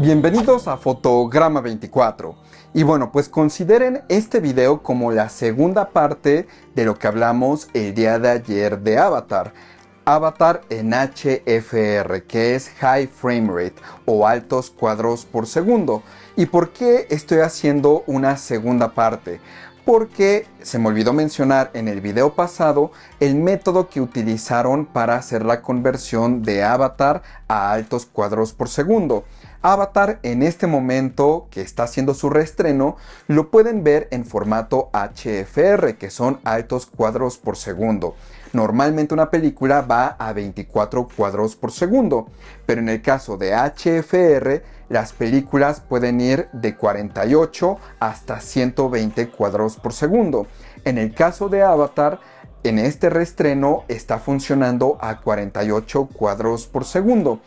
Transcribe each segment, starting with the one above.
Bienvenidos a Fotograma 24. Y bueno, pues consideren este video como la segunda parte de lo que hablamos el día de ayer de Avatar. Avatar en HFR, que es High Frame Rate o altos cuadros por segundo. ¿Y por qué estoy haciendo una segunda parte? Porque se me olvidó mencionar en el video pasado el método que utilizaron para hacer la conversión de Avatar a altos cuadros por segundo. Avatar en este momento que está haciendo su reestreno lo pueden ver en formato HFR, que son altos cuadros por segundo. Normalmente una película va a 24 cuadros por segundo, pero en el caso de HFR las películas pueden ir de 48 hasta 120 cuadros por segundo. En el caso de Avatar, en este reestreno está funcionando a 48 cuadros por segundo.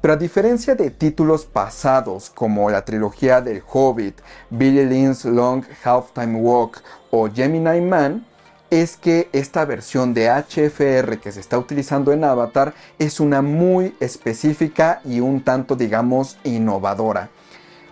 Pero a diferencia de títulos pasados como la trilogía del Hobbit, Billy Lynn's Long Halftime Walk o Gemini Man, es que esta versión de HFR que se está utilizando en Avatar es una muy específica y un tanto, digamos, innovadora.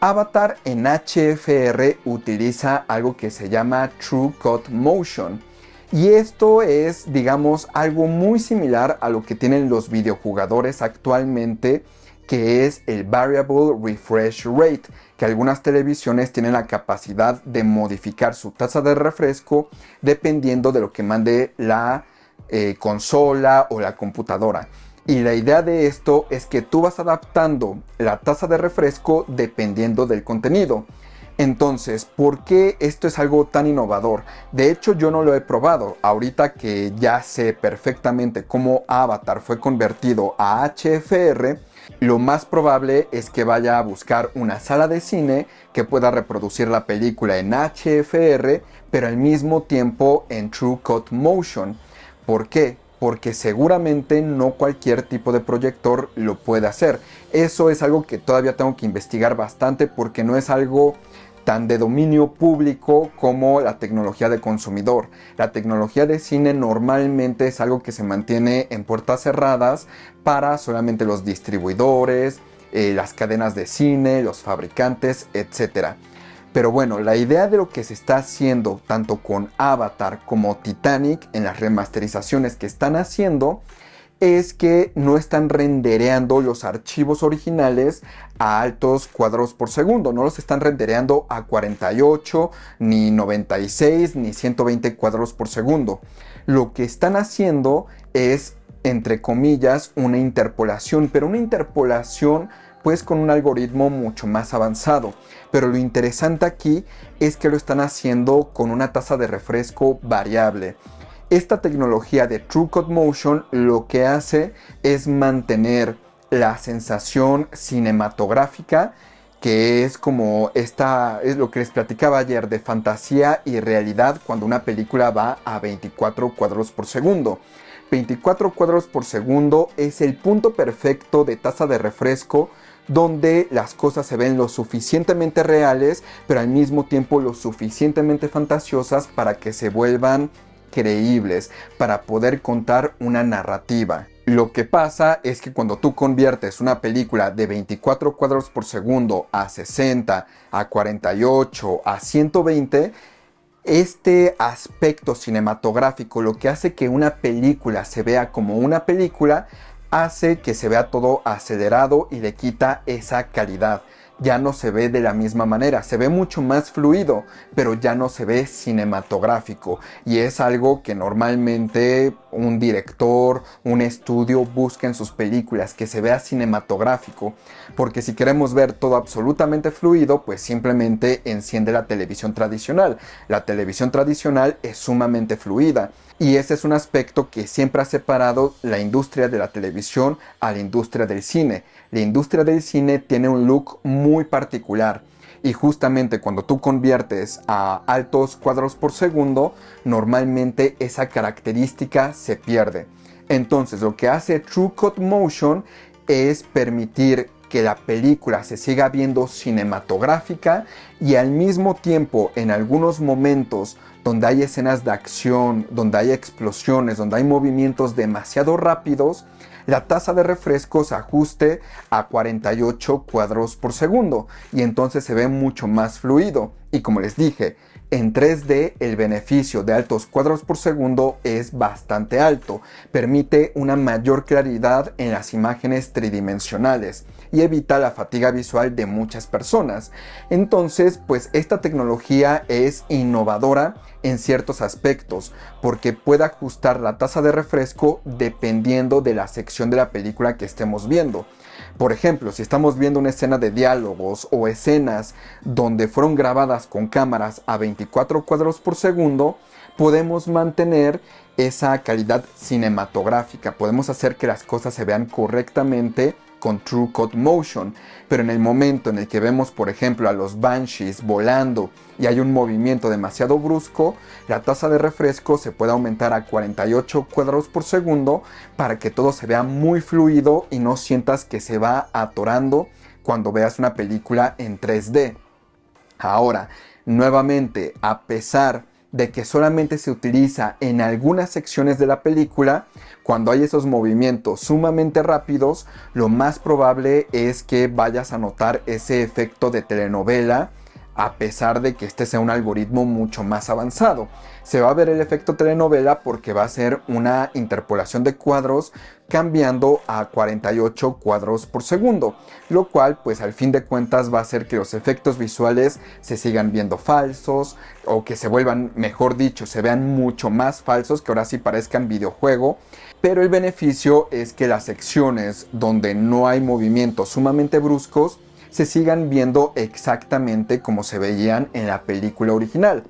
Avatar en HFR utiliza algo que se llama True Cut Motion. Y esto es, digamos, algo muy similar a lo que tienen los videojugadores actualmente, que es el Variable Refresh Rate, que algunas televisiones tienen la capacidad de modificar su tasa de refresco dependiendo de lo que mande la consola o la computadora. Y la idea de esto es que tú vas adaptando la tasa de refresco dependiendo del contenido. Entonces, ¿por qué esto es algo tan innovador? De hecho, yo no lo he probado. Ahorita que ya sé perfectamente cómo Avatar fue convertido a HFR, lo más probable es que vaya a buscar una sala de cine que pueda reproducir la película en HFR, pero al mismo tiempo en True Cut Motion. ¿Por qué? Porque seguramente no cualquier tipo de proyector lo puede hacer. Eso es algo que todavía tengo que investigar bastante porque no es algo tan de dominio público como la tecnología de consumidor. La tecnología de cine normalmente es algo que se mantiene en puertas cerradas para solamente los distribuidores, las cadenas de cine, los fabricantes, etc. Pero bueno, la idea de lo que se está haciendo tanto con Avatar como Titanic en las remasterizaciones que están haciendo es que no están rendereando los archivos originales a altos cuadros por segundo. No los están rendereando a 48, ni 96, ni 120 cuadros por segundo. Lo que están haciendo es, entre comillas, una interpolación, pero una interpolación pues con un algoritmo mucho más avanzado. Pero lo interesante aquí es que lo están haciendo con una tasa de refresco variable. Esta tecnología de True Cut Motion lo que hace es mantener la sensación cinematográfica, que es como es lo que les platicaba ayer de fantasía y realidad cuando una película va a 24 cuadros por segundo. 24 cuadros por segundo es el punto perfecto de tasa de refresco donde las cosas se ven lo suficientemente reales, pero al mismo tiempo lo suficientemente fantasiosas para que se vuelvan creíbles, para poder contar una narrativa. Lo que pasa es que cuando tú conviertes una película de 24 cuadros por segundo a 60, a 48, a 120, este aspecto cinematográfico, lo que hace que una película se vea como una película, hace que se vea todo acelerado y le quita esa calidad. Ya no se ve de la misma manera, se ve mucho más fluido, pero ya no se ve cinematográfico. Y es algo que normalmente un director, un estudio busca en sus películas, que se vea cinematográfico. Porque si queremos ver todo absolutamente fluido, pues simplemente enciende la televisión tradicional. La televisión tradicional es sumamente fluida. Y ese es un aspecto que siempre ha separado la industria de la televisión a la industria del cine. La industria del cine tiene un look muy particular y justamente cuando tú conviertes a altos cuadros por segundo, normalmente esa característica se pierde. Entonces lo que hace True Cut Motion es permitir que la película se siga viendo cinematográfica y al mismo tiempo en algunos momentos donde hay escenas de acción, donde hay explosiones, donde hay movimientos demasiado rápidos, la tasa de refresco se ajuste a 48 cuadros por segundo y entonces se ve mucho más fluido. Y como les dije, en 3D el beneficio de altos cuadros por segundo es bastante alto, permite una mayor claridad en las imágenes tridimensionales y evita la fatiga visual de muchas personas. Entonces, pues esta tecnología es innovadora en ciertos aspectos, porque puede ajustar la tasa de refresco dependiendo de la sección de la película que estemos viendo. Por ejemplo, si estamos viendo una escena de diálogos o escenas donde fueron grabadas con cámaras a 24 cuadros por segundo, podemos mantener esa calidad cinematográfica, podemos hacer que las cosas se vean correctamente con True Cut Motion, pero en el momento en el que vemos, por ejemplo, a los Banshees volando y hay un movimiento demasiado brusco, la tasa de refresco se puede aumentar a 48 cuadros por segundo para que todo se vea muy fluido y no sientas que se va atorando cuando veas una película en 3D. Ahora, nuevamente, a pesar de que solamente se utiliza en algunas secciones de la película, cuando hay esos movimientos sumamente rápidos, lo más probable es que vayas a notar ese efecto de telenovela, a pesar de que este sea un algoritmo mucho más avanzado. Se va a ver el efecto telenovela porque va a ser una interpolación de cuadros cambiando a 48 cuadros por segundo, lo cual pues al fin de cuentas va a hacer que los efectos visuales se sigan viendo falsos o que se vuelvan, mejor dicho, se vean mucho más falsos, que ahora sí parezcan videojuego. Pero el beneficio es que las secciones donde no hay movimientos sumamente bruscos se sigan viendo exactamente como se veían en la película original.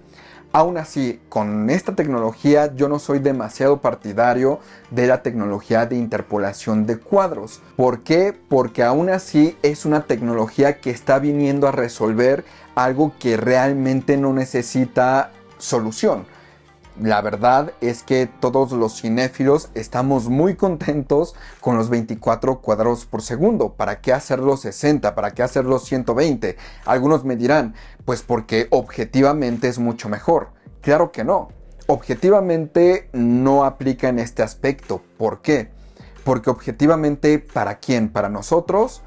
Aún así, con esta tecnología yo no soy demasiado partidario de la tecnología de interpolación de cuadros. ¿Por qué? Porque aún así es una tecnología que está viniendo a resolver algo que realmente no necesita solución. La verdad es que todos los cinéfilos estamos muy contentos con los 24 cuadros por segundo. ¿Para qué hacerlos 60? ¿Para qué hacerlos 120? Algunos me dirán, pues porque objetivamente es mucho mejor. Claro que no. Objetivamente no aplica en este aspecto. ¿Por qué? Porque objetivamente, ¿para quién? ¿Para nosotros?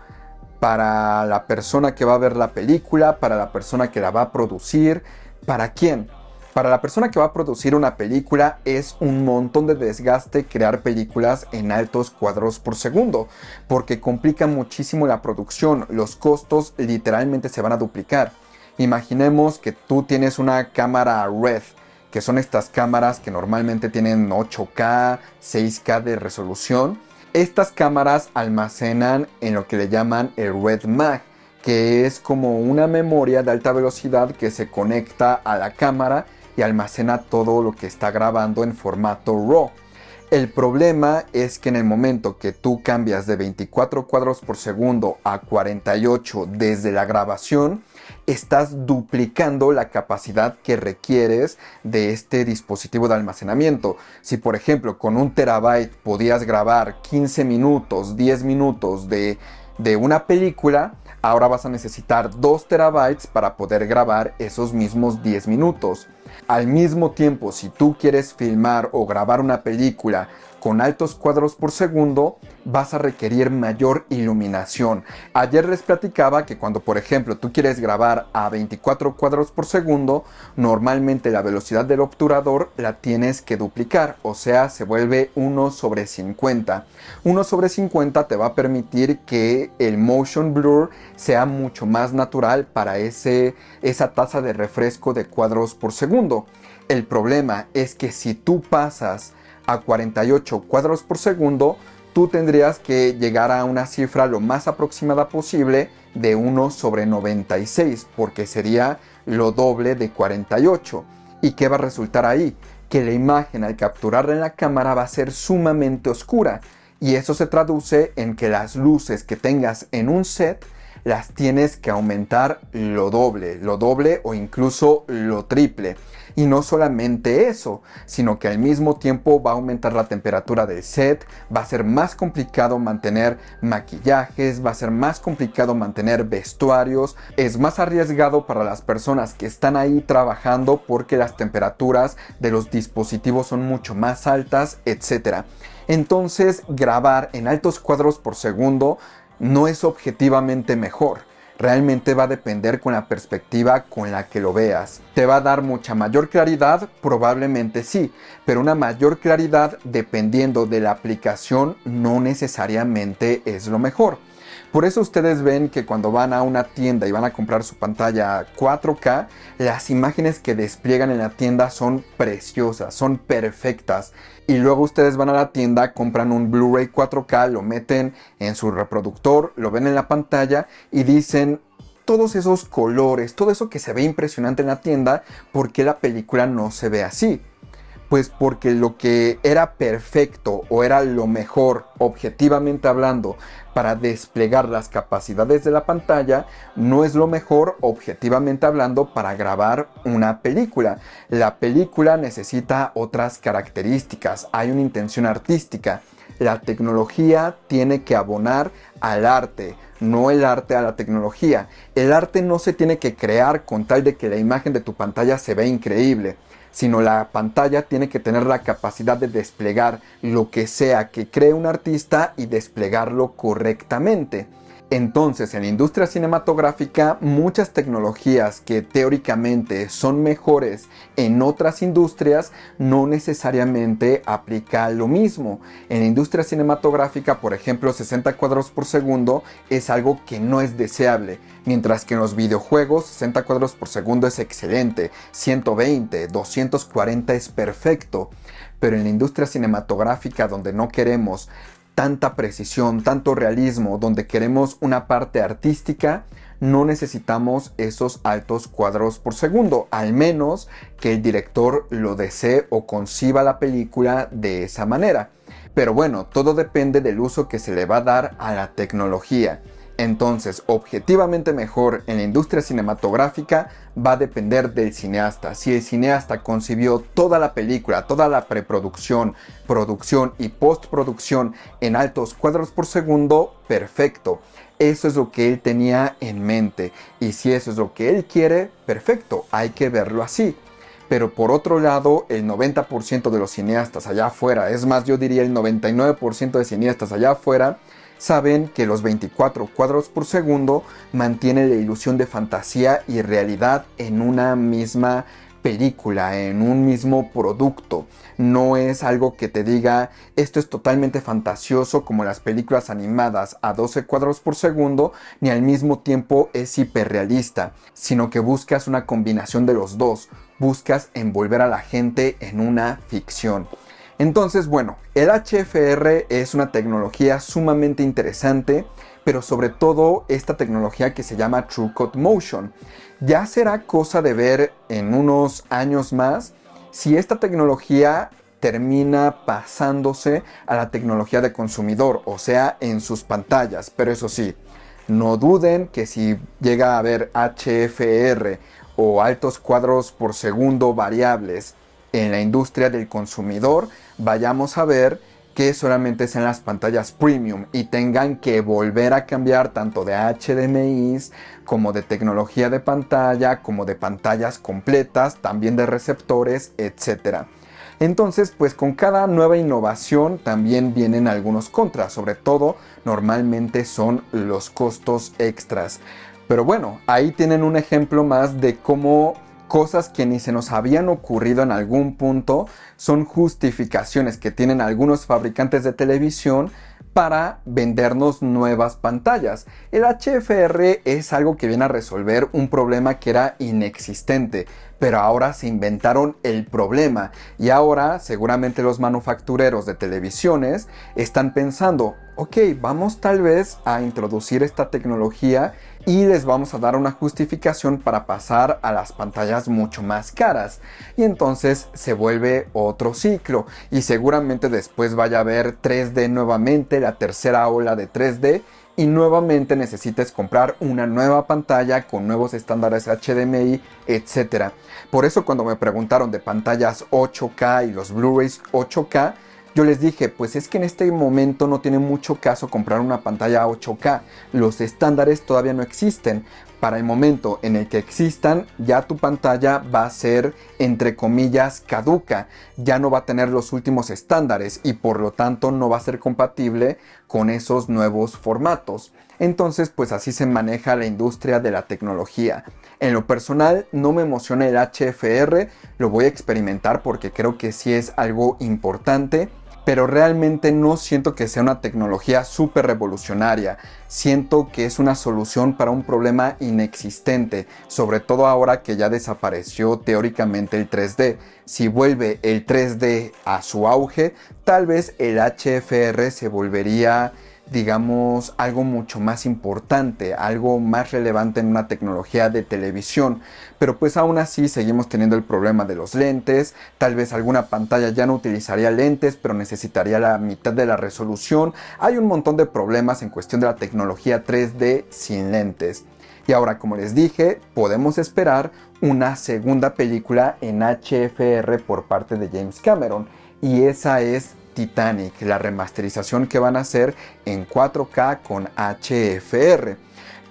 ¿Para la persona que va a ver la película? ¿Para la persona que la va a producir? ¿Para quién? Para la persona que va a producir una película es un montón de desgaste crear películas en altos cuadros por segundo, porque complica muchísimo la producción, los costos literalmente se van a duplicar. Imaginemos que tú tienes una cámara RED, que son estas cámaras que normalmente tienen 8K, 6K de resolución. Estas cámaras almacenan en lo que le llaman el Red Mag, que es como una memoria de alta velocidad que se conecta a la cámara y almacena todo lo que está grabando en formato RAW. El problema es que en el momento que tú cambias de 24 cuadros por segundo a 48 desde la grabación, estás duplicando la capacidad que requieres de este dispositivo de almacenamiento. Si por ejemplo con 1 terabyte podías grabar 15 minutos, 10 minutos de una película, ahora vas a necesitar 2 terabytes para poder grabar esos mismos 10 minutos. Al mismo tiempo, si tú quieres filmar o grabar una película con altos cuadros por segundo, vas a requerir mayor iluminación. Ayer les platicaba que cuando, por ejemplo, tú quieres grabar a 24 cuadros por segundo, normalmente la velocidad del obturador la tienes que duplicar, o sea, se vuelve 1/50. 1/50 te va a permitir que el motion blur sea mucho más natural para esa tasa de refresco de cuadros por segundo. El problema es que si tú pasas a 48 cuadros por segundo, tú tendrías que llegar a una cifra lo más aproximada posible de 1/96, porque sería lo doble de 48. ¿Y qué va a resultar ahí? Que la imagen al capturarla en la cámara va a ser sumamente oscura, y eso se traduce en que las luces que tengas en un set las tienes que aumentar lo doble o incluso lo triple. Y no solamente eso, sino que al mismo tiempo va a aumentar la temperatura del set, va a ser más complicado mantener maquillajes, va a ser más complicado mantener vestuarios, es más arriesgado para las personas que están ahí trabajando porque las temperaturas de los dispositivos son mucho más altas, etc. Entonces, grabar en altos cuadros por segundo no es objetivamente mejor. Realmente va a depender con la perspectiva con la que lo veas. ¿Te va a dar mucha mayor claridad? Probablemente sí, pero una mayor claridad dependiendo de la aplicación no necesariamente es lo mejor. Por eso ustedes ven que cuando van a una tienda y van a comprar su pantalla 4K, las imágenes que despliegan en la tienda son preciosas, son perfectas. Y luego ustedes van a la tienda, compran un Blu-ray 4K, lo meten en su reproductor, lo ven en la pantalla y dicen: todos esos colores, todo eso que se ve impresionante en la tienda, ¿por qué la película no se ve así? Pues porque lo que era perfecto o era lo mejor, objetivamente hablando, para desplegar las capacidades de la pantalla, no es lo mejor, objetivamente hablando, para grabar una película. La película necesita otras características, hay una intención artística. La tecnología tiene que abonar al arte, no el arte a la tecnología. El arte no se tiene que crear con tal de que la imagen de tu pantalla se vea increíble, sino la pantalla tiene que tener la capacidad de desplegar lo que sea que cree un artista y desplegarlo correctamente. Entonces, en la industria cinematográfica, muchas tecnologías que teóricamente son mejores en otras industrias no necesariamente aplican lo mismo. En la industria cinematográfica, por ejemplo, 60 cuadros por segundo es algo que no es deseable, mientras que en los videojuegos 60 cuadros por segundo es excelente, 120, 240 es perfecto. Pero en la industria cinematográfica, donde no queremos tanta precisión, tanto realismo, donde queremos una parte artística, no necesitamos esos altos cuadros por segundo, al menos que el director lo desee o conciba la película de esa manera. Pero bueno, todo depende del uso que se le va a dar a la tecnología. Entonces, objetivamente mejor en la industria cinematográfica va a depender del cineasta. Si el cineasta concibió toda la película, toda la preproducción, producción y postproducción en altos cuadros por segundo, perfecto. Eso es lo que él tenía en mente. Y si eso es lo que él quiere, perfecto, hay que verlo así. Pero por otro lado, el 90% de los cineastas allá afuera, es más, yo diría el 99% de cineastas allá afuera, saben que los 24 cuadros por segundo mantienen la ilusión de fantasía y realidad en una misma película, en un mismo producto. No es algo que te diga esto es totalmente fantasioso como las películas animadas a 12 cuadros por segundo, ni al mismo tiempo es hiperrealista, sino que buscas una combinación de los dos, buscas envolver a la gente en una ficción. Entonces, bueno, el HFR es una tecnología sumamente interesante, pero sobre todo esta tecnología que se llama TrueCut Motion. Ya será cosa de ver en unos años más si esta tecnología termina pasándose a la tecnología de consumidor, o sea, en sus pantallas. Pero eso sí, no duden que si llega a haber HFR o altos cuadros por segundo variables en la industria del consumidor, vayamos a ver que solamente es en las pantallas premium y tengan que volver a cambiar tanto de HDMI como de tecnología de pantalla, como de pantallas completas, también de receptores, etc. Entonces, pues con cada nueva innovación también vienen algunos contras, sobre todo normalmente son los costos extras. Pero bueno, ahí tienen un ejemplo más de cómo cosas que ni se nos habían ocurrido en algún punto son justificaciones que tienen algunos fabricantes de televisión para vendernos nuevas pantallas. El HFR es algo que viene a resolver un problema que era inexistente, pero ahora se inventaron el problema y ahora seguramente los manufactureros de televisiones están pensando, ok, vamos tal vez a introducir esta tecnología y les vamos a dar una justificación para pasar a las pantallas mucho más caras. Y entonces se vuelve otro ciclo y seguramente después vaya a haber 3D nuevamente, la tercera ola de 3D, y nuevamente necesites comprar una nueva pantalla con nuevos estándares HDMI, etc. Por eso cuando me preguntaron de pantallas 8K y los Blu-rays 8K, yo les dije, pues es que en este momento no tiene mucho caso comprar una pantalla 8K. Los estándares todavía no existen. Para el momento en el que existan, ya tu pantalla va a ser, entre comillas, caduca. Ya no va a tener los últimos estándares y por lo tanto no va a ser compatible con esos nuevos formatos. Entonces, pues así se maneja la industria de la tecnología. En lo personal, no me emociona el HFR, lo voy a experimentar porque creo que sí es algo importante. Pero realmente no siento que sea una tecnología súper revolucionaria. Siento que es una solución para un problema inexistente, sobre todo ahora que ya desapareció teóricamente el 3D. Si vuelve el 3D a su auge, tal vez el HFR se volvería, digamos, algo mucho más importante, algo más relevante en una tecnología de televisión. Pero pues aún así seguimos teniendo el problema de los lentes. Tal vez alguna pantalla ya no utilizaría lentes, pero necesitaría la mitad de la resolución. Hay un montón de problemas en cuestión de la tecnología 3D sin lentes. Y ahora, como les dije, podemos esperar una segunda película en HFR por parte de James Cameron. Y esa es Titanic, la remasterización que van a hacer en 4K con HFR.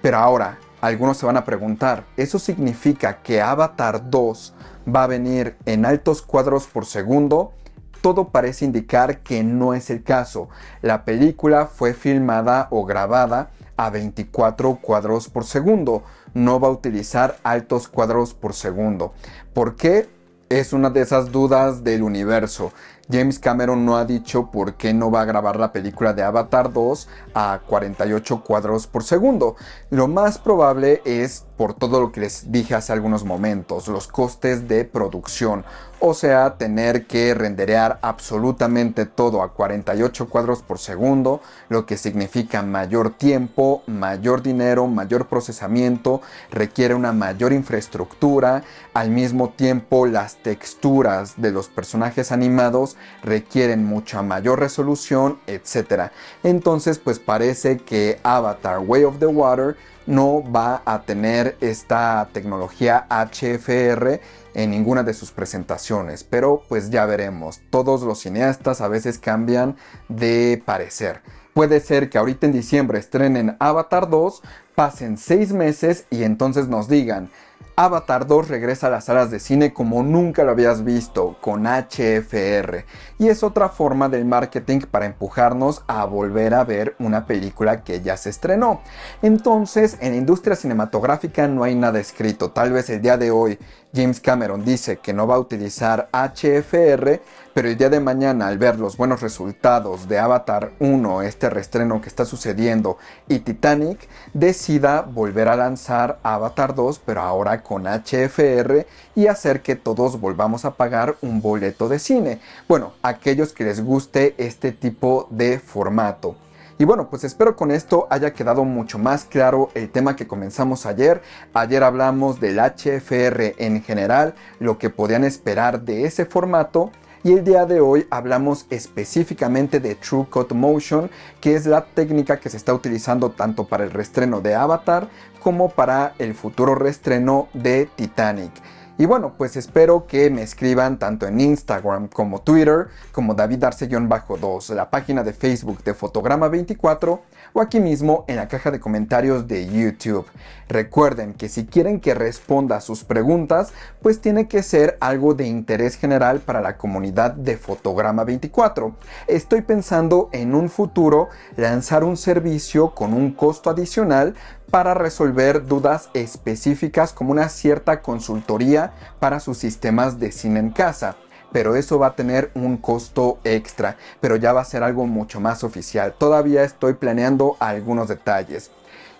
Pero ahora, algunos se van a preguntar, ¿eso significa que Avatar 2 va a venir en altos cuadros por segundo? Todo parece indicar que no es el caso. La película fue filmada o grabada a 24 cuadros por segundo. No va a utilizar altos cuadros por segundo. ¿Por qué? Es una de esas dudas del universo. James Cameron no ha dicho por qué no va a grabar la película de Avatar 2 a 48 cuadros por segundo. Lo más probable es por todo lo que les dije hace algunos momentos, los costes de producción. O sea, tener que renderear absolutamente todo a 48 cuadros por segundo, lo que significa mayor tiempo, mayor dinero, mayor procesamiento, requiere una mayor infraestructura. Al mismo tiempo, las texturas de los personajes animados requieren mucha mayor resolución, etc. Entonces, pues parece que Avatar Way of the Water no va a tener esta tecnología HFR en ninguna de sus presentaciones, pero pues ya veremos. Todos los cineastas a veces cambian de parecer. Puede ser que ahorita en diciembre estrenen Avatar 2, pasen 6 meses y entonces nos digan: Avatar 2 regresa a las salas de cine como nunca lo habías visto, con HFR. Y es otra forma del marketing para empujarnos a volver a ver una película que ya se estrenó. Entonces, en la industria cinematográfica no hay nada escrito. Tal vez el día de hoy James Cameron dice que no va a utilizar HFR, pero el día de mañana, al ver los buenos resultados de Avatar 1, este reestreno que está sucediendo, y Titanic, decida volver a lanzar Avatar 2, pero ahora con HFR, y hacer que todos volvamos a pagar un boleto de cine. Bueno, aquellos que les guste este tipo de formato. Y bueno, pues espero con esto haya quedado mucho más claro el tema que comenzamos ayer. Ayer hablamos del HFR en general, lo que podían esperar de ese formato. Y el día de hoy hablamos específicamente de True Cut Motion, que es la técnica que se está utilizando tanto para el reestreno de Avatar como para el futuro reestreno de Titanic. Y bueno, pues espero que me escriban tanto en Instagram como Twitter, como David Arce-2, la página de Facebook de Fotograma 24 o aquí mismo en la caja de comentarios de YouTube. Recuerden que si quieren que responda a sus preguntas, pues tiene que ser algo de interés general para la comunidad de Fotograma 24. Estoy pensando en un futuro lanzar un servicio con un costo adicional para resolver dudas específicas como una cierta consultoría para sus sistemas de cine en casa. Pero eso va a tener un costo extra, pero ya va a ser algo mucho más oficial. Todavía estoy planeando algunos detalles.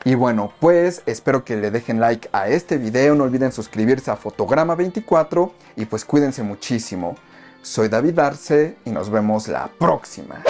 Y bueno, pues espero que le dejen like a este video, no olviden suscribirse a Fotograma 24 y pues cuídense muchísimo. Soy David Arce y nos vemos la próxima.